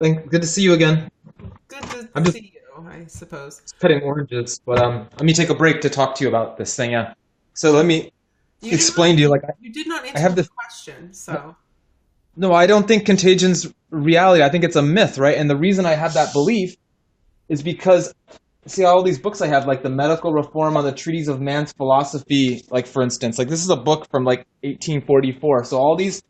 Good to see you again. Good to I'm just see you, I suppose. cutting oranges, but let me take a break to talk to you about this thing. Yeah. So let me You did not explain to you. Like you did not I answer have my this. question, so No, I don't think contagion's reality. I think it's a myth, right? And the reason I have that belief is because see all these books I have, like the Medical Reform on the Treatise of Man's Philosophy. Like for instance, like this is a book from like 1844. So all these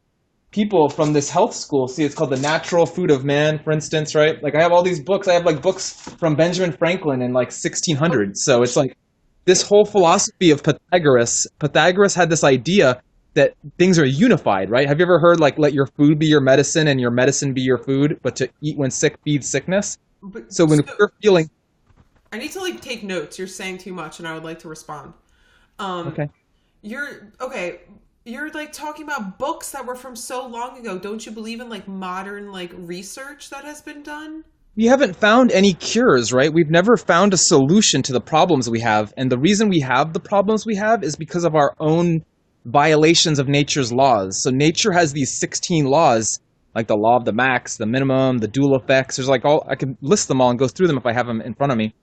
people from this health school see it's called The Natural Food of Man, for instance, right? Like I have all these books. I have like books from Benjamin Franklin in like oh, 1600. So it's like this whole philosophy of Pythagoras had this idea that things are unified, right? Have you ever heard like let your food be your medicine and your medicine be your food, but to eat when sick feeds sickness? but So when so we're feeling I need to like take notes. You're saying too much, and I would like to respond. Um, okay, you're okay. You're like talking about books that were from so long ago. Don't you believe in like modern like research that has been done? we haven't found any cures, right? We've never found a solution to the problems we have. And the reason we have the problems we have is because of our own violations of nature's laws. So nature has these 16 laws, like the law of the max, the minimum, the dual effects. There's like all, I can list them all and go through them if I have them in front of me.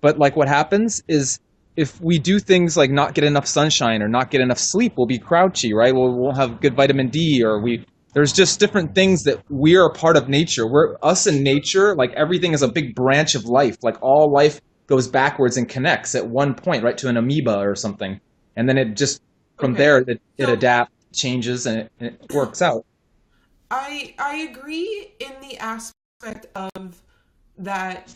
But like what happens is if we do things like not get enough sunshine or not get enough sleep, we'll be grouchy, right? We'll have good vitamin D or we there's just different things that we are a part of nature. We're us in nature, like everything is a big branch of life. Like all life goes backwards and connects at one point, right, to an amoeba or something. And then it just from Okay, there it so adapts, changes, and it works out. I agree in the aspect of that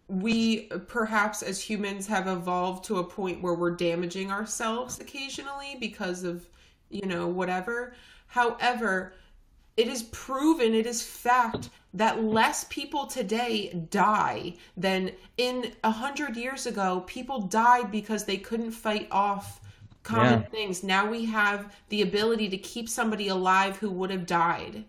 we perhaps as humans have evolved to a point where we're damaging ourselves occasionally because of, whatever. However, it is proven, it is fact that less people today die than in 100 years ago. People died because they couldn't fight off common Yeah. things. Now we have the ability to keep somebody alive who would have died.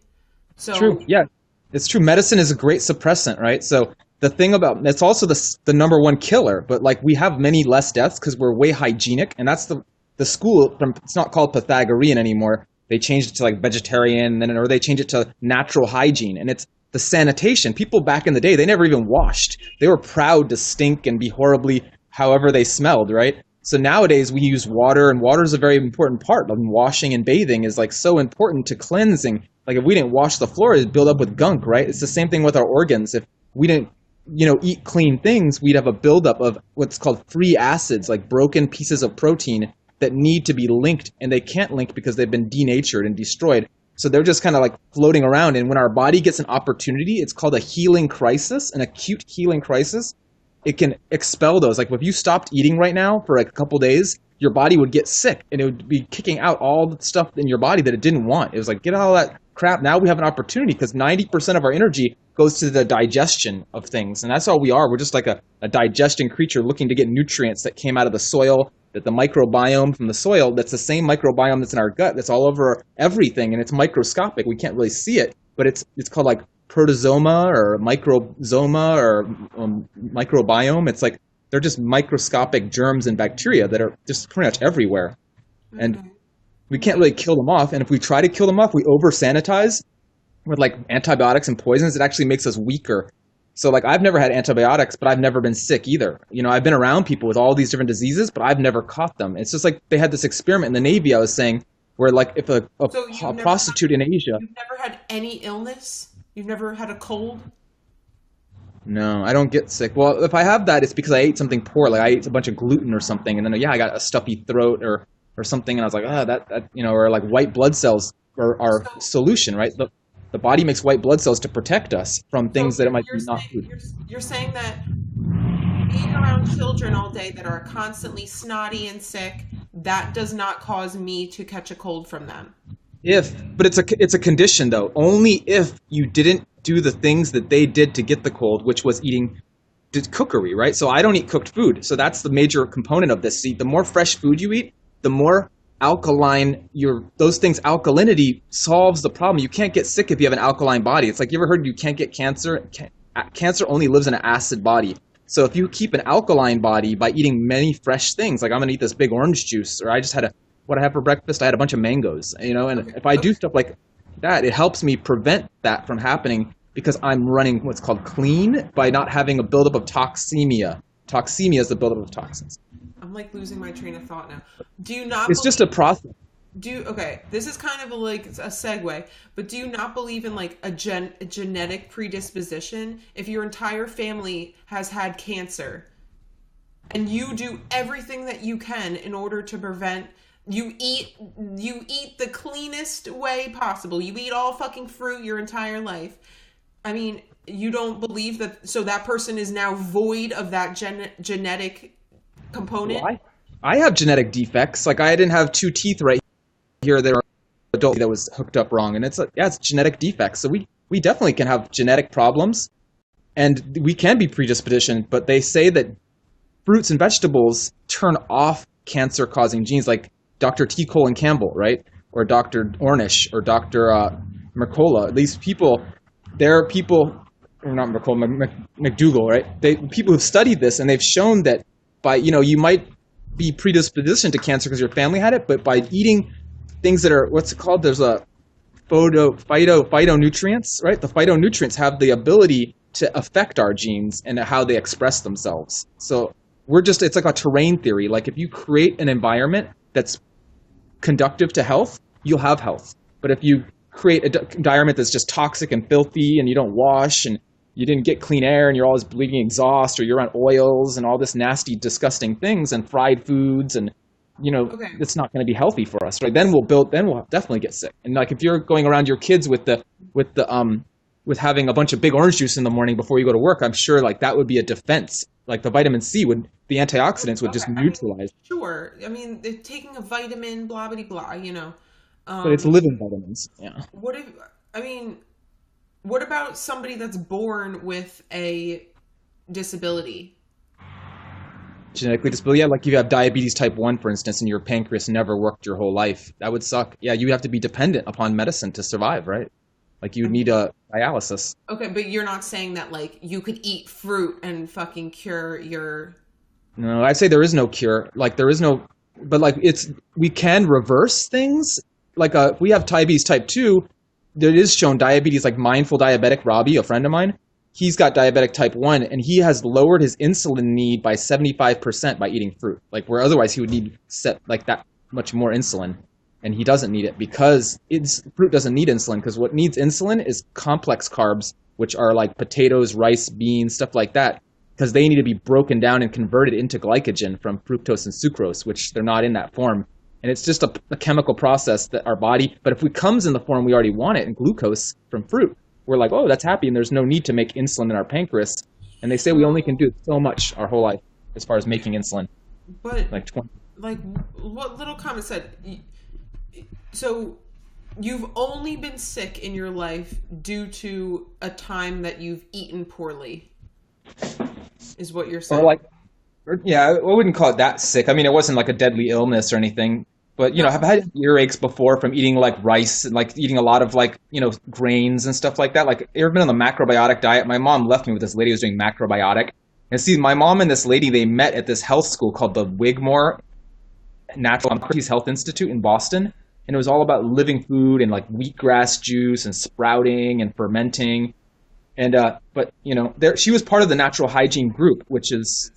True. So, Yeah, it's true. Medicine is a great suppressant, right? So the thing about it's also the number one killer, but like we have many less deaths because we're way hygienic, and that's the school from it's not called Pythagorean anymore. They changed it to like vegetarian, then or they changed it to natural hygiene, and it's the sanitation. People back in the day, they never even washed. They were proud to stink and be horribly however they smelled, right? So nowadays we use water, and water is a very important part. I mean, washing and bathing is like so important to cleansing. Like if we didn't wash the floor, it'd build up with gunk, right? It's the same thing with our organs. If we didn't, eat clean things, we'd have a buildup of what's called free acids, like broken pieces of protein that need to be linked, and they can't link because they've been denatured and destroyed. So they're just kind of like floating around. And when our body gets an opportunity, it's called a healing crisis, an acute healing crisis. It can expel those. Like if you stopped eating right now for like a couple days, your body would get sick and it would be kicking out all the stuff in your body that it didn't want. It was like, get all that crap. Now we have an opportunity because 90% of our energy goes to the digestion of things. And that's all we are. We're just like a digestion creature looking to get nutrients that came out of the soil, that the microbiome from the soil, that's the same microbiome that's in our gut, that's all over everything. And it's microscopic. We can't really see it, but it's called like protozoa or microzoma or microbiome. It's like they're just microscopic germs and bacteria that are just pretty much everywhere. And okay. we can't Okay. really kill them off. And if we try to kill them off, we over sanitize with like antibiotics and poisons. It actually makes us weaker. So like I've never had antibiotics, but I've never been sick either. I've been around people with all these different diseases, but I've never caught them. It's just like they had this experiment in the Navy I was saying where like if So a prostitute in Asia. you've never had any illness? You've never had a cold? No, I don't get sick. Well, if I have that, it's because I ate something poor. Like I ate a bunch of gluten or something, and then yeah, I got a stuffy throat or something, and I was like, that or like white blood cells are our So solution, right? The body makes white blood cells to protect us from so things that it might be not food. you're saying that being around children all day that are constantly snotty and sick, that does not cause me to catch a cold from them. But it's a condition though. Only if you didn't do the things that they did to get the cold, which was eating cookery, right? So I don't eat cooked food. So that's the major component of this. See, the more fresh food you eat, the more alkaline your those things alkalinity solves the problem. You can't get sick if you have an alkaline body. It's like you ever heard you can't get cancer? Cancer only lives in an acid body. So if you keep an alkaline body by eating many fresh things, like I'm gonna eat this big orange juice, or I just had what I had for breakfast, I had a bunch of mangoes, and Okay. if I do Okay. stuff like that, it helps me prevent that from happening because I'm running what's called clean by not having a buildup of toxemia. Toxemia is the buildup of toxins. I'm like losing my train of thought now. Do you not It's just believe a process. okay, this is kind of like a segue, but do you not believe in like a genetic predisposition? If your entire family has had cancer and you do everything that you can in order to prevent, you eat the cleanest way possible. You eat all fucking fruit your entire life. I mean, you don't believe that, so that person is now void of that genetic component? Why? I have genetic defects. Like I didn't have two teeth right here that are adult that was hooked up wrong, and it's like, yeah, it's genetic defects. So we definitely can have genetic problems, and we can be predispositioned. But they say that fruits and vegetables turn off cancer-causing genes, like Dr. T. Colin Campbell, right, or Dr. Ornish, or Dr. Mercola. These people, they're people, or not Mercola, McDougall, right? People who've studied this, and they've shown that by, you might be predispositioned to cancer because your family had it, but by eating things that are, what's it called? There's a phytonutrients, right? The phytonutrients have the ability to affect our genes and how they express themselves. So it's like a terrain theory. Like if you create an environment that's conductive to health, you'll have health. But if you create an environment that's just toxic and filthy and you don't wash and you didn't get clean air and you're always bleeding exhaust or you're on oils and all this nasty, disgusting things and fried foods and Okay. it's not going to be healthy for us, right? Then we'll definitely get sick. And like if you're going around your kids with having a bunch of big orange juice in the morning before you go to work, I'm sure like that would be a defense. Like the vitamin C the antioxidants would just Okay. neutralize. Sure. I mean, they're taking a vitamin, blah, blah, blah. But it's Um, living vitamins. Yeah. what if, I mean, what about somebody that's born with a disability? Genetically disability. Yeah, like you have diabetes type 1, for instance, and your pancreas never worked your whole life. That would suck. Yeah, you would have to be dependent upon medicine to survive, right? Like you would need a dialysis. Okay, but you're not saying that like you could eat fruit and fucking cure your. No, I'd say there is no cure. Like there is no, but like we can reverse things. Like if we have diabetes type 2, there is shown diabetes, like mindful diabetic Robbie, a friend of mine. He's got diabetic type 1 and he has lowered his insulin need by 75% by eating fruit. Like where otherwise he would need set like that much more insulin. And he doesn't need it because fruit doesn't need insulin, because what needs insulin is complex carbs, which are like potatoes, rice, beans, stuff like that, because they need to be broken down and converted into glycogen from fructose and sucrose, which they're not in that form. And it's just a chemical process that our body, but if it comes in the form we already want it, in glucose from fruit, we're like, oh, that's happy, and there's no need to make insulin in our pancreas. And they say we only can do so much our whole life as far as making insulin, But like 20. like what little comment said. So you've only been sick in your life due to a time that you've eaten poorly, is what you're Or saying. like, yeah, I wouldn't call it that sick. I mean, it wasn't like a deadly illness or anything. But, No. I've had earaches before from eating like rice and like eating a lot of like, grains and stuff like that. Like, you ever been on the macrobiotic diet? My mom left me with this lady who was doing macrobiotic. And see, my mom and this lady, they met at this health school called the Wigmore Natural Health Institute in Boston. And it was all about living food and like wheatgrass juice and sprouting and fermenting. And but she was part of the natural hygiene group, which is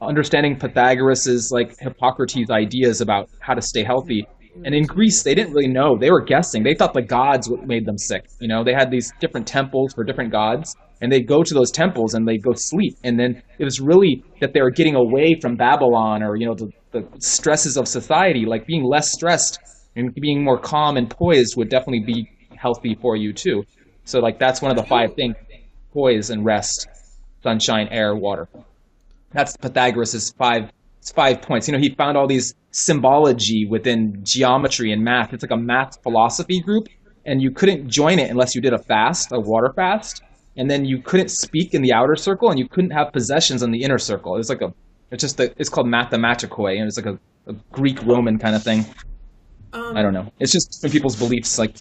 understanding Pythagoras's like Hippocrates ideas about how to stay healthy. And in Greece, they didn't really know; they were guessing. They thought the gods what made them sick. They had these different temples for different gods, and they'd go to those temples and they'd go sleep. And then it was really that they were getting away from Babylon or the stresses of society, like being less stressed and being more calm and poised would definitely be healthy for you too. So like that's one of the 5 things: poise and rest, sunshine, air, water. That's Pythagoras's 5 points. He found all these symbology within geometry and math. It's like a math philosophy group, and you couldn't join it unless you did a water fast, and then you couldn't speak in the outer circle, and you couldn't have possessions in the inner circle. It's called mathematikoi, and it's like a Greek Roman kind of thing. I don't know. It's just some people's beliefs like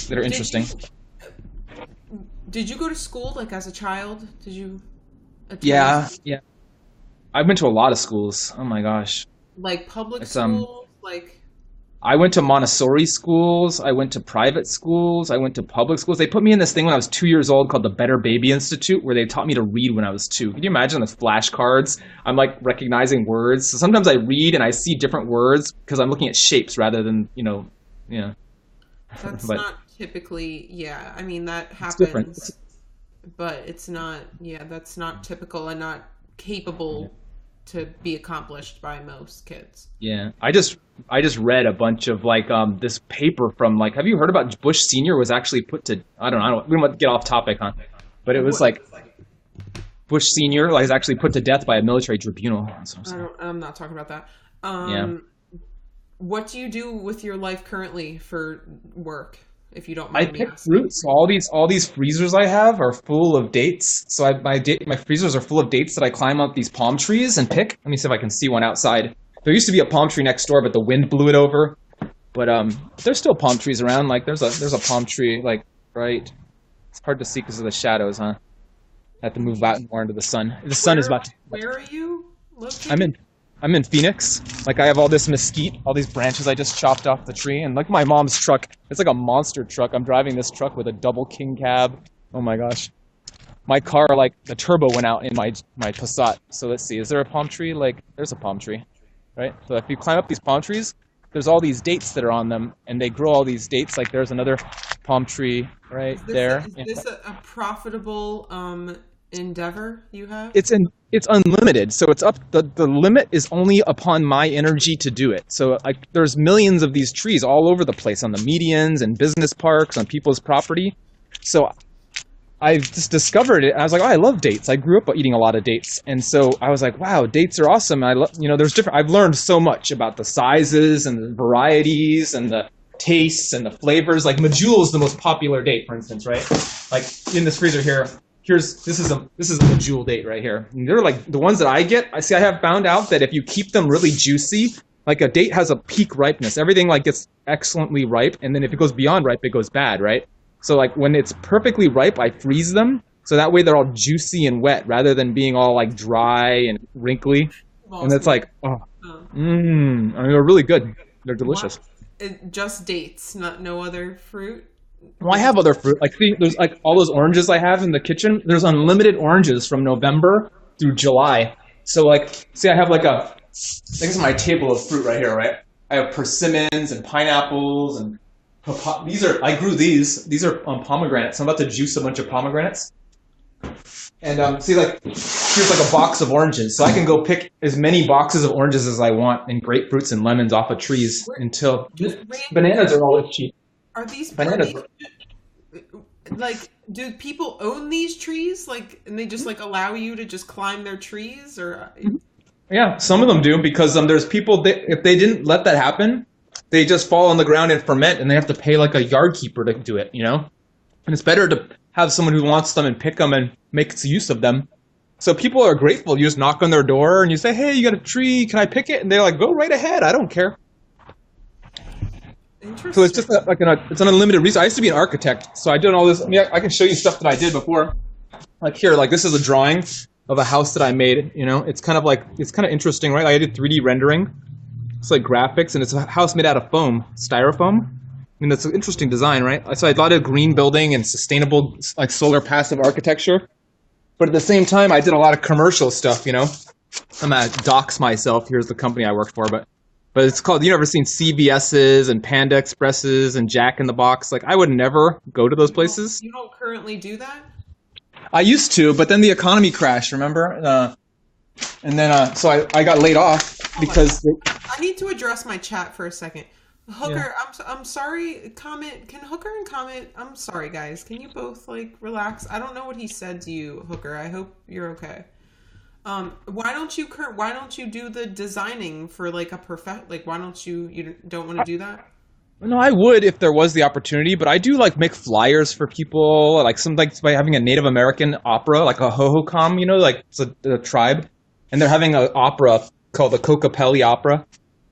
that are Did interesting. did you go to school like as a child? Did you Yeah, attend yeah. I've been to a lot of schools. Oh my gosh. like public It's school? Like I went to Montessori schools. I went to private schools. I went to public schools. They put me in this thing when I was 2 years old called the Better Baby Institute, where they taught me to read when I was two. Can you imagine the flashcards? I'm like recognizing words. So sometimes I read and I see different words because I'm looking at shapes rather than, yeah. That's But not typically, yeah. I mean, that it's different. happens, but it's not, yeah, that's not typical and not capable to be accomplished by most kids. Yeah, I just read a bunch of like this paper from like, have you heard about Bush Senior was actually put to, I don't we don't want to get off topic, huh? But it was What? like Bush Senior like is actually put to death by a military tribunal. That's what I'm saying. I'm not talking about that. Yeah. What do you do with your life currently for work, if you don't I mind me pick asking? fruits. So all these freezers I have are full of dates. So my freezers are full of dates that I climb up these palm trees and pick. Let me see if I can see one outside. There used to be a palm tree next door, but the wind blew it over. But there's still palm trees around. Like there's a palm tree like right. It's hard to see because of the shadows, huh? I have to move out more into the sun. The sun is Where about to. where are you I'm located? in I'm in Phoenix. Like I have all this mesquite, all these branches I just chopped off the tree, and like my mom's truck. It's like a monster truck. I'm driving this truck with a double king cab. Oh my gosh. My car, like the turbo went out in my Passat. So let's see, is there a palm tree? Like there's a palm tree, right? So if you climb up these palm trees, there's all these dates that are on them, and they grow all these dates. Like there's another palm tree right there. Is this a profitable endeavor you have? It's unlimited, so it's up. The limit is only upon my energy to do it. So like there's millions of these trees all over the place on the medians and business parks on people's property. So I just discovered it. And I was like, oh, I love dates. I grew up eating a lot of dates, and so I was like, wow, dates are awesome. I love, there's different. I've learned so much about the sizes and the varieties and the tastes and the flavors. Like Medjool is the most popular date, for instance, right? Like in this freezer here. This is a Medjool date right here. And they're like the ones that I get. I have found out that if you keep them really juicy, like a date has a peak ripeness. Everything like gets excellently ripe, and then if it goes beyond ripe, it goes bad, right? So like when it's perfectly ripe, I freeze them so that way they're all juicy and wet rather than being all like dry and wrinkly. And it's like, oh, Um, I mean, they're really good. They're what? delicious. Just dates, not no other fruit. Well, I have other fruit. Like, see, there's like all those oranges I have in the kitchen. There's unlimited oranges from November through July. So, like, see, I have like this is my table of fruit right here, right? I have persimmons and pineapples and I grew these. These are pomegranates. I'm about to juice a bunch of pomegranates. And see, like, here's like a box of oranges. So I can go pick as many boxes of oranges as I want and grapefruits and lemons off of trees until Just ran, bananas are always cheap. are Bananas. these like, do people own these trees, like, and they just like allow you to just climb their trees, or Yeah, some of them do because there's people that if they didn't let that happen, they just fall on the ground and ferment, and they have to pay like a yard keeper to do it, And it's better to have someone who wants them and pick them and makes use of them. So people are grateful. You just knock on their door and you say, "Hey, you got a tree? Can I pick it?" And they're like, "Go right ahead. I don't care." So it's interesting. just it's an unlimited resource. I used to be an architect, so I did all this. I mean, I can show you stuff that I did before. Like here, like this is a drawing of a house that I made. It's kind of interesting, right? Like I did 3D rendering. It's like graphics, and it's a house made out of foam, styrofoam. I mean, that's an interesting design, right? So I thought of green building and sustainable, like solar passive architecture. But at the same time, I did a lot of commercial stuff. I'm gonna dox myself. Here's the company I worked for, but it's called. You ever seen CVS's and Panda Expresses and Jack in the Box? Like I would never go to those places. You don't currently do that? I used to, but then the economy crashed. Remember? And then so I got laid off Oh my because I need to address my chat for a second. yeah. Hooker, I'm sorry. Comment. Can Hooker and comment? I'm sorry, guys. Can you both like relax? I don't know what he said to you, Hooker. I hope you're okay. Why don't you do the designing for like a like why don't you don't want to do that? No, I would if there was the opportunity, but I do like make flyers for people, like some like by having a Native American opera, like a Hohokam, like it's a tribe, and they're having an opera called the Kokopelli Opera.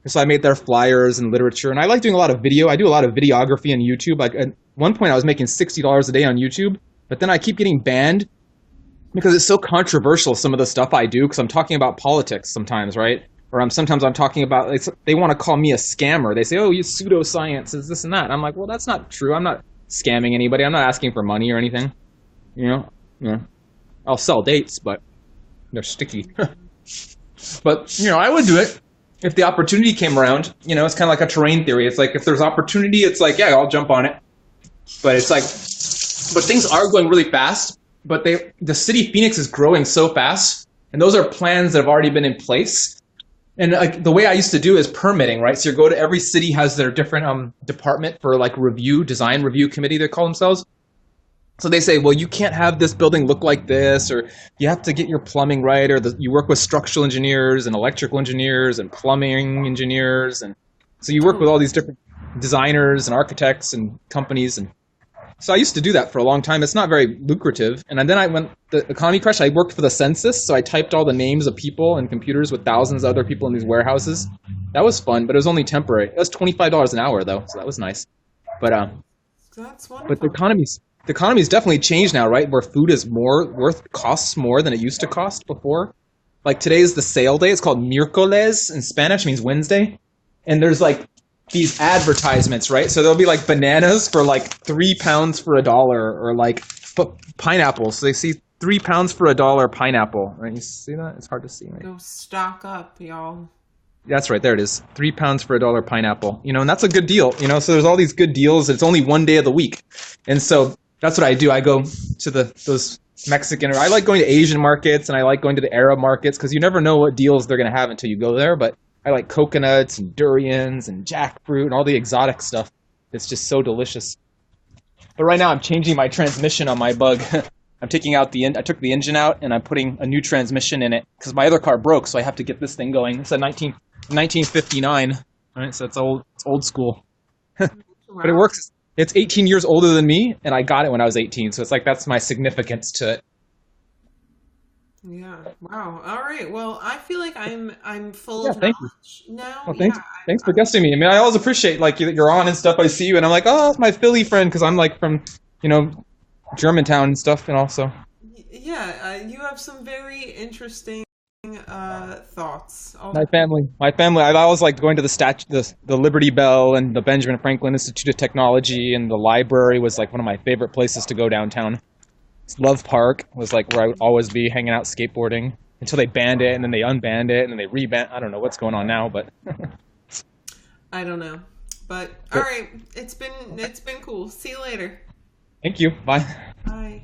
So I made their flyers and literature, and I like doing a lot of video. I do a lot of videography on YouTube. Like at one point, I was making $60 a day on YouTube, but then I keep getting banned because it's so controversial. Some of the stuff I do, because I'm talking about politics sometimes, right? Or sometimes I'm talking about, they want to call me a scammer. They say, oh, you pseudoscience is this and that. I'm like, well, that's not true. I'm not scamming anybody. I'm not asking for money or anything. You know, yeah. I'll sell dates, but they're sticky. But, I would do it if the opportunity came around. It's kind of like a terrain theory. It's like if there's opportunity, it's like, yeah, I'll jump on it. But it's like, but things are going really fast. But the city Phoenix is growing so fast, and those are plans that have already been in place. And like the way I used to do is permitting, right? So you go to every city has their different department for like design review committee they call themselves. So they say, well, you can't have this building look like this, or you have to get your plumbing right, or you work with structural engineers and electrical engineers and plumbing engineers, and so you work with all these different designers and architects and companies. And so I used to do that for a long time. It's not very lucrative. And then when the economy crashed, I worked for the census, so I typed all the names of people and computers with thousands of other people in these warehouses. That was fun, but it was only temporary. It was $25 an hour though, so that was nice. But That's wonderful. but the economy's definitely changed now, right? Where food is costs more than it used to cost before. Like today's the sale day. It's called miércoles in Spanish, means Wednesday. And there's like these advertisements, right? So there'll be like bananas for like £3 for $1, or like pineapples. So they see £3 for $1 pineapple. Right? You see that? It's hard to see. Right? Go stock up, y'all. That's right. There it is. £3 for $1 pineapple. And that's a good deal. So there's all these good deals. It's only one day of the week. And so that's what I do. I go to those Mexican, or I like going to Asian markets, and I like going to the Arab markets, because you never know what deals they're going to have until you go there. But I like coconuts and durians and jackfruit and all the exotic stuff. It's just so delicious. But right now I'm changing my transmission on my Bug. I took the engine out, and I'm putting a new transmission in it because my other car broke, so I have to get this thing going. It's a 1959, right? So it's old school. But it works. It's 18 years older than me, and I got it when I was 18. So it's like that's my significance to it. Yeah. Wow. All right. Well, I feel like I'm full of Thank you. knowledge now. Well, thanks for guesting me. I mean, I always appreciate like you're on and stuff. I see you, and I'm like, oh, it's my Philly friend, because I'm like from Germantown and stuff, and also. Yeah. You have some very interesting thoughts. My family. I always liked going to the Liberty Bell and the Benjamin Franklin Institute of Technology, and the library was like one of my favorite places to go downtown. Love Park was like where I would always be hanging out skateboarding until they banned it, and then they unbanned it, and then they rebanned. I don't know what's going on now, but I don't know. But all right, it's been cool. See you later. thank you. Bye. Bye.